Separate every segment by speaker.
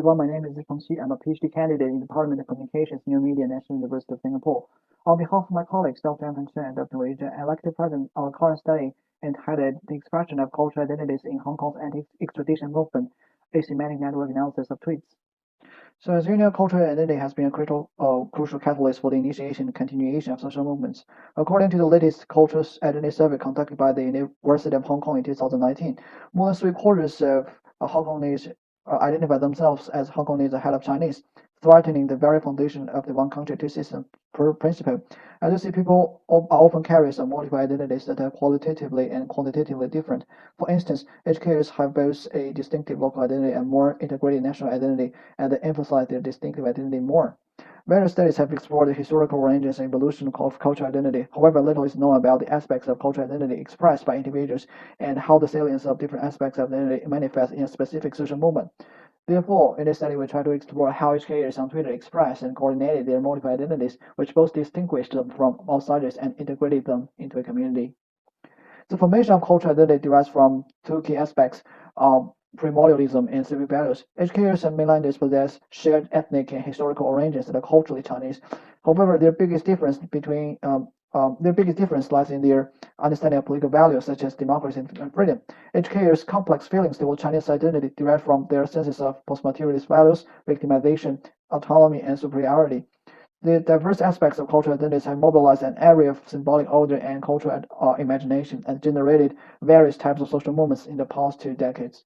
Speaker 1: everyone. My name is Zhang. I'm a PhD candidate in the Department of Communications, New Media, National University of Singapore. On behalf of my colleagues, Dr. Chen and Dr. Wei Zhang, I'd like to present our current study entitled The Expression of Cultural Identities in Hong Kong's Anti-Extradition Movement, a semantic network analysis of tweets. So as you know, cultural identity has been a crucial catalyst for the initiation and continuation of social movements. According to the latest cultural identity survey conducted by the University of Hong Kong in 2019, more than three-quarters of Hong Kongese identify themselves as Hong Kongese ahead of Chinese, threatening the very foundation of the one country, two systems principle. As you see, people often carry some multiple identities that are qualitatively and quantitatively different. For instance, HKers have both a distinctive local identity and more integrated national identity, and they emphasize their distinctive identity more. Various studies have explored the historical origins and evolution of cultural identity. However, little is known about the aspects of cultural identity expressed by individuals and how the salience of different aspects of identity manifest in a specific social movement. Therefore, in this study, we try to explore how HKers on Twitter expressed and coordinated their multiple identities, which both distinguished them from outsiders and integrated them into a community. The formation of cultural identity derives from two key aspects: primordialism and civic values. HKers and mainlanders possess shared ethnic and historical origins that are culturally Chinese. However, their biggest difference lies in their understanding of political values such as democracy and freedom. HKers' complex feelings toward Chinese identity derive from their senses of post-materialist values, victimization, autonomy, and superiority. The diverse aspects of cultural identities have mobilized an area of symbolic order and cultural imagination and generated various types of social movements in the past 2 decades.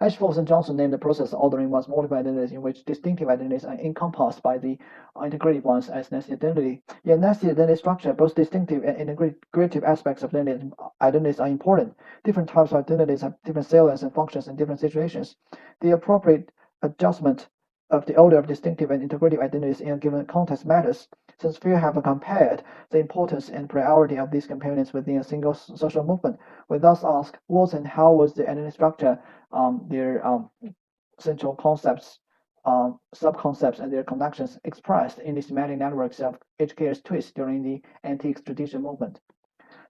Speaker 1: Ashford and Johnson named the process of ordering one's multiple identities in which distinctive identities are encompassed by the integrated ones as nested identity. In nested identity structure, both distinctive and integrative aspects of identities are important. Different types of identities have different salience and functions in different situations. The appropriate adjustment of the order of distinctive and integrative identities in a given context matters. Since few have compared the importance and priority of these components within a single social movement, we thus ask what and how was the identity structure, their central concepts, sub-concepts, and their connections expressed in the semantic networks of HK's tweets during the anti-extradition movement.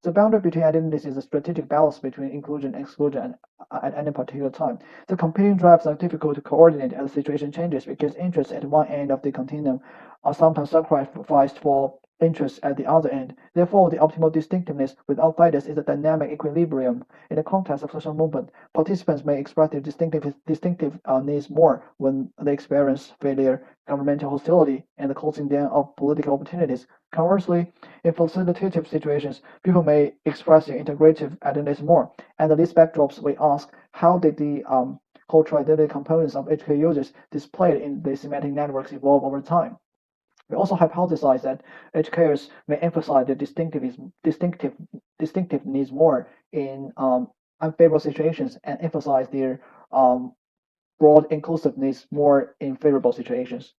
Speaker 1: The boundary between identities is a strategic balance between inclusion and exclusion at any particular time. The competing drives are difficult to coordinate as the situation changes because interests at one end of the continuum are sometimes sacrificed for interests at the other end. Therefore, the optimal distinctiveness with outsiders is a dynamic equilibrium. In the context of social movement, participants may express their distinctive needs more when they experience failure, governmental hostility, and the closing down of political opportunities. Conversely, in facilitative situations, people may express their integrative identities more. And these backdrops, we ask, how did the cultural identity components of HK users displayed in the semantic networks evolve over time? We also hypothesize that HKers may emphasize their distinctive needs more in unfavorable situations and emphasize their broad inclusive needs more in favorable situations.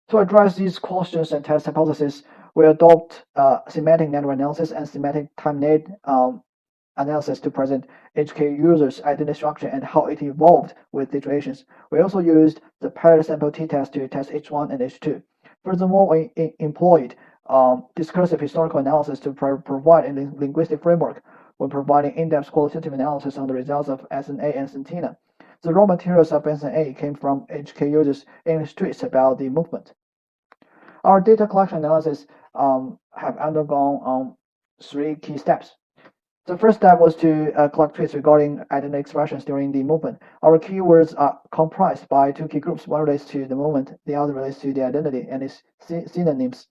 Speaker 1: To address these questions and test hypotheses, we adopt semantic network analysis and semantic time-net analysis to present HK users' identity structure and how it evolved with situations. We also used the paired sample t-test to test H1 and H2. Furthermore, we employed discursive historical analysis to provide a linguistic framework when providing in-depth qualitative analysis on the results of SNA and Sentina. The raw materials of SNA came from HK users' English tweets about the movement. Our data collection analysis have undergone 3 key steps. The first step was to collect tweets regarding identity expressions during the movement. Our keywords are comprised by 2 key groups. One relates to the movement, the other relates to the identity and its synonyms.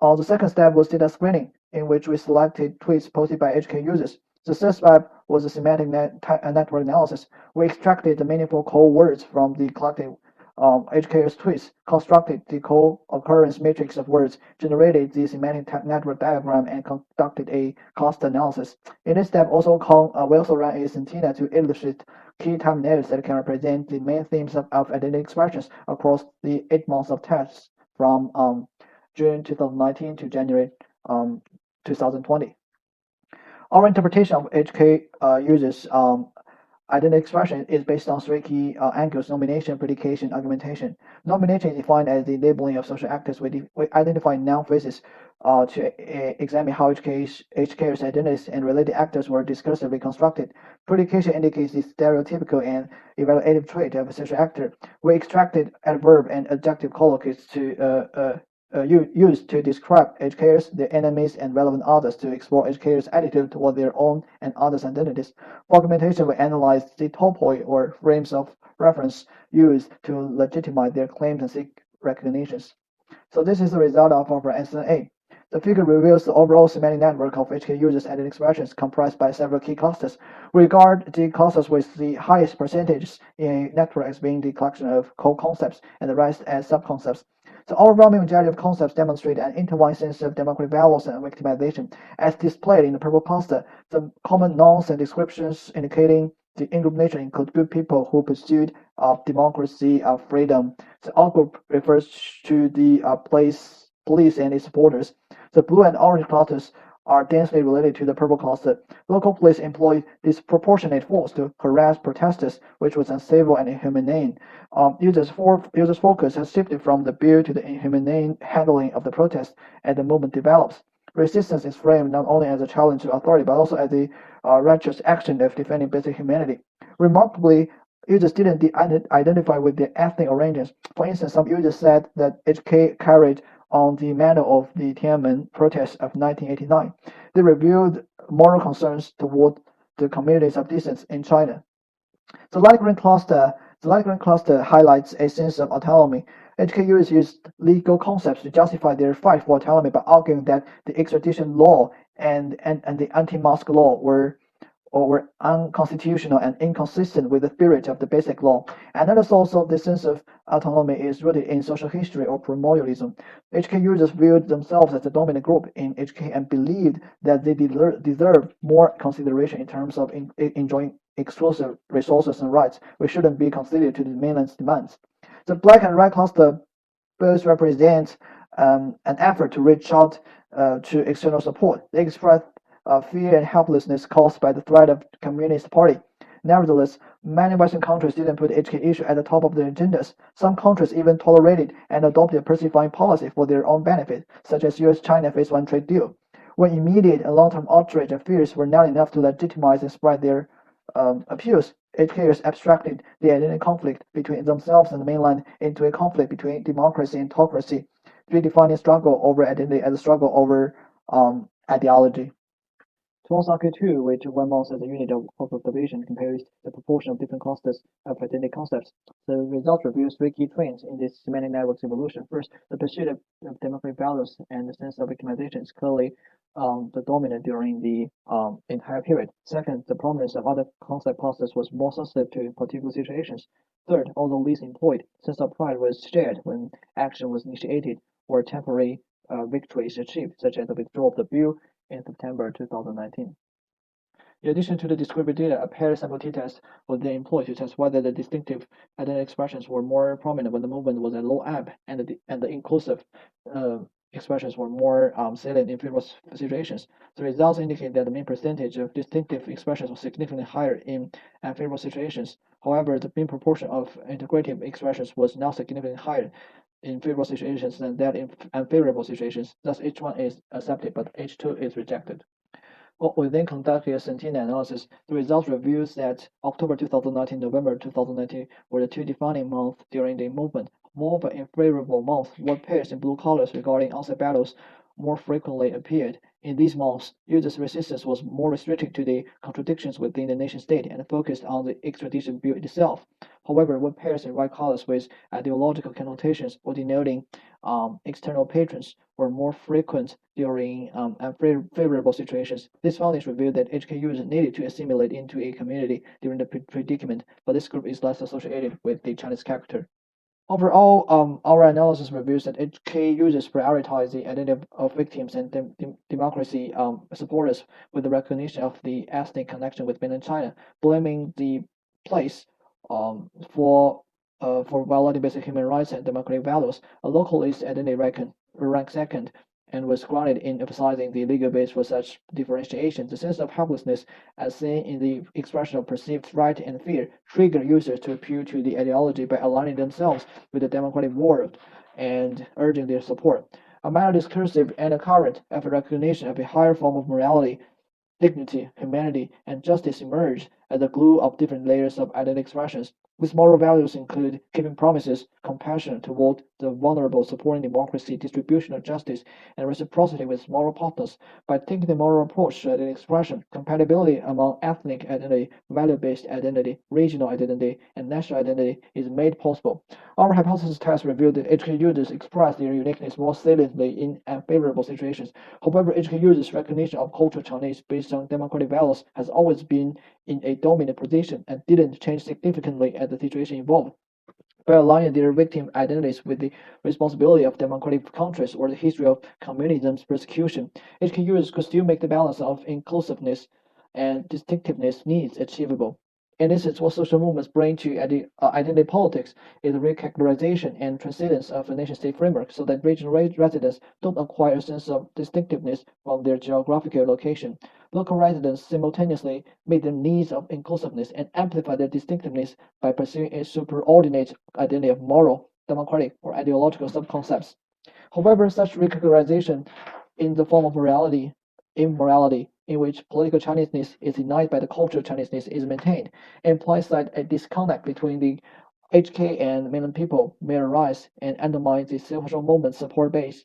Speaker 1: The second step was data screening, in which we selected tweets posted by HK users. The third step was the semantic network analysis. We extracted the meaningful code words from the collected HK's tweets, constructed the co-occurrence matrix of words, generated the semantic network diagram, and conducted a cluster analysis. In this step, we also ran a Sentina to illustrate key terminators that can represent the main themes of identity expressions across the 8 months of tests from June 2019 to January 2020. Our interpretation of HK users' identity expression is based on 3 key angles: nomination, predication, argumentation. Nomination is defined as the labeling of social actors. We identify noun phrases to examine how HK's identities and related actors were discursively constructed. Predication indicates the stereotypical and evaluative trait of a social actor. We extracted adverb and adjective colloquies used to describe HKers, their enemies, and relevant others to explore HKers' attitude toward their own and others' identities. For augmentation, we analyzed the topoi or frames of reference used to legitimize their claims and seek recognitions. So this is the result of our SNA. The figure reveals the overall semantic network of HK users' identity expressions comprised by several key clusters. We regard the clusters with the highest percentages in a network as being the collection of core concepts and the rest as subconcepts. The overwhelming majority of concepts demonstrate an intertwined sense of democratic values and victimization, as displayed in the purple cluster. The common nouns and descriptions indicating the in-group nature include good people who pursued democracy, freedom. The out-group refers to the police and its supporters. The blue and orange clusters are densely related to the purple cluster. Local police employed disproportionate force to harass protesters, which was uncivil and inhumane. Users' focus has shifted from the bill to the inhumane handling of the protest as the movement develops. Resistance is framed not only as a challenge to authority, but also as the righteous action of defending basic humanity. Remarkably, users didn't identify with their ethnic origins. For instance, some users said that HK carried on the mantle of the Tiananmen protests of 1989. They revealed moral concerns toward the communities of dissidents in China. The light green cluster highlights a sense of autonomy. HK users used legal concepts to justify their fight for autonomy by arguing that the extradition law and the anti-mask law were unconstitutional and inconsistent with the spirit of the basic law. Another source of this sense of autonomy is rooted in social history or primordialism. HK users viewed themselves as the dominant group in HK and believed that they deserved more consideration in terms of enjoying exclusive resources and rights, which shouldn't be conceded to the mainland's demands. The black and red cluster both represent an effort to reach out to external support. They express fear and helplessness caused by the threat of the Communist Party. Nevertheless, many Western countries didn't put HK issue at the top of their agendas. Some countries even tolerated and adopted pacifying policy for their own benefit, such as US-China Phase 1 trade deal. When immediate and long-term outrage and fears were not enough to legitimize and spread their appeals, HKers abstracted the identity conflict between themselves and the mainland into a conflict between democracy and autocracy, redefining struggle over identity as a struggle over ideology. Twosaki 2, which one month as a unit of observation, compares the proportion of different clusters of identity concepts. The result reveals three key trends in this semantic network's evolution. First, the pursuit of democratic values and the sense of victimization is clearly the dominant during the entire period. Second, the prominence of other concept clusters was more sensitive to particular situations. Third, although least employed, sense of pride was shared when action was initiated or temporary victories achieved, such as the withdrawal of the bill in September 2019. In addition to the descriptive data, a paired sample t-test was then employed to test whether the distinctive identity expressions were more prominent when the movement was at low ebb and the inclusive expressions were more salient in favorable situations. The results indicate that the mean percentage of distinctive expressions was significantly higher in unfavorable situations. However, the mean proportion of integrative expressions was not significantly higher in favorable situations than that in unfavorable situations. Thus, H1 is accepted, but H2 is rejected. Well, we then conducted a sentinel analysis. The results reveals that October 2019, November 2019 were the two defining months during the movement. Moreover, in favorable months, word pairs in blue colors regarding onset battles more frequently appeared. In these months, users' resistance was more restricted to the contradictions within the nation state and focused on the extradition bill itself. However, word pairs in white colors with ideological connotations or denoting external patrons were more frequent during unfavorable situations. These findings revealed that HK users needed to assimilate into a community during the predicament, but this group is less associated with the Chinese character. Overall, our analysis reveals that HK users prioritize the identity of victims and democracy supporters with the recognition of the ethnic connection with mainland China, blaming the place for violating basic human rights and democratic values. A localist identity ranked second and was grounded in emphasizing the legal base for such differentiation. The sense of helplessness, as seen in the expression of perceived fright and fear, trigger users to appeal to the ideology by aligning themselves with the democratic world and urging their support. A meta-discursive undercurrent of recognition of a higher form of morality, dignity, humanity, and justice emerge as the glue of different layers of identity expressions. These moral values include keeping promises, compassion toward the vulnerable, supporting democracy, distribution of justice, and reciprocity with moral partners. By taking the moral approach to identity expression, compatibility among ethnic identity, value-based identity, regional identity, and national identity is made possible. Our hypothesis test revealed that HK users express their uniqueness more saliently in unfavorable situations. However, HK users' recognition of cultural Chinese based on democratic values has always been in a dominant position and didn't change significantly as the situation evolved. By aligning their victim identities with the responsibility of democratic countries or the history of communism's persecution, HK users could still make the balance of inclusiveness and distinctiveness needs achievable. And this is what social movements bring to identity politics is the recharacterization and transcendence of a nation-state framework so that regional residents don't acquire a sense of distinctiveness from their geographical location. Local residents simultaneously meet the needs of inclusiveness and amplify their distinctiveness by pursuing a superordinate identity of moral, democratic, or ideological subconcepts. However, such recharacterization in the form of immorality, in which political Chineseness is denied by the cultural Chineseness is maintained, implies that a disconnect between the HK and mainland people may arise and undermine the social movement support base.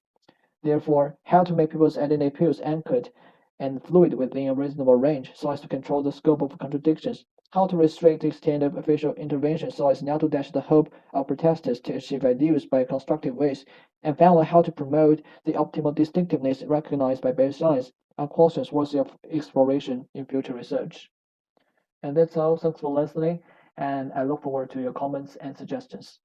Speaker 1: Therefore, how to make people's identity appeals anchored and fluid within a reasonable range so as to control the scope of contradictions, how to restrict the extent of official intervention so as not to dash the hope of protesters to achieve ideals by constructive ways, and finally, how to promote the optimal distinctiveness recognized by both sides are questions worthy of exploration in future research. And that's all. Thanks for listening, and I look forward to your comments and suggestions.